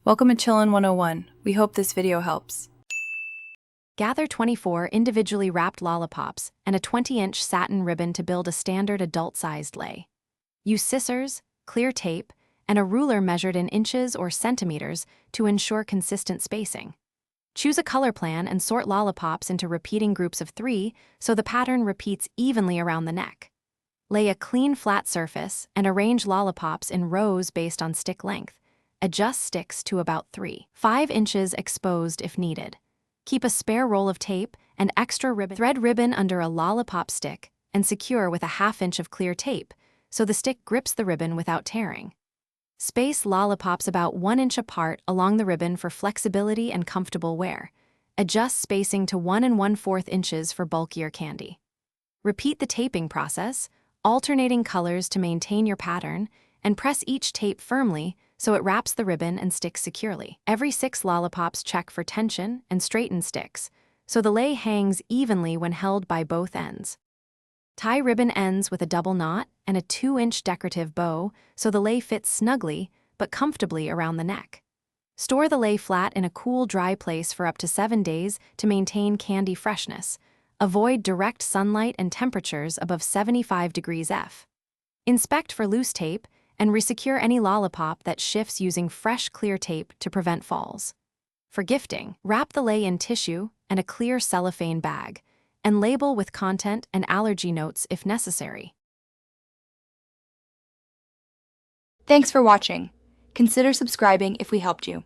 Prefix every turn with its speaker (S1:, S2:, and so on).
S1: Welcome to Chillin' 101. We hope this video helps.
S2: Gather 24 individually wrapped lollipops and a 20-inch satin ribbon to build a standard adult-sized lei. Use scissors, clear tape, and a ruler measured in inches or centimeters to ensure consistent spacing. Choose a color plan and sort lollipops into repeating groups of 3 so the pattern repeats evenly around the neck. Lay a clean flat surface and arrange lollipops in rows based on stick length. Adjust sticks to about 3.5 inches exposed if needed. Keep a spare roll of tape and extra ribbon. Thread ribbon under a lollipop stick and secure with a 1/2 inch of clear tape so the stick grips the ribbon without tearing. Space lollipops about 1 inch apart along the ribbon for flexibility and comfortable wear. Adjust spacing to 1 1/4 inches for bulkier candy. Repeat the taping process, alternating colors to maintain your pattern, and press each tape firmly so it wraps the ribbon and sticks securely. Every 6 lollipops check for tension and straighten sticks, so the lei hangs evenly when held by both ends. Tie ribbon ends with a double knot and a 2-inch decorative bow so the lei fits snugly but comfortably around the neck. Store the lei flat in a cool, dry place for up to 7 days to maintain candy freshness. Avoid direct sunlight and temperatures above 75 degrees F. Inspect for loose tape and resecure any lollipop that shifts using fresh, clear tape to prevent falls. For gifting, wrap the lei in tissue and a clear cellophane bag, and label with content and allergy notes if necessary.
S3: Thanks for watching. Consider subscribing if we helped you.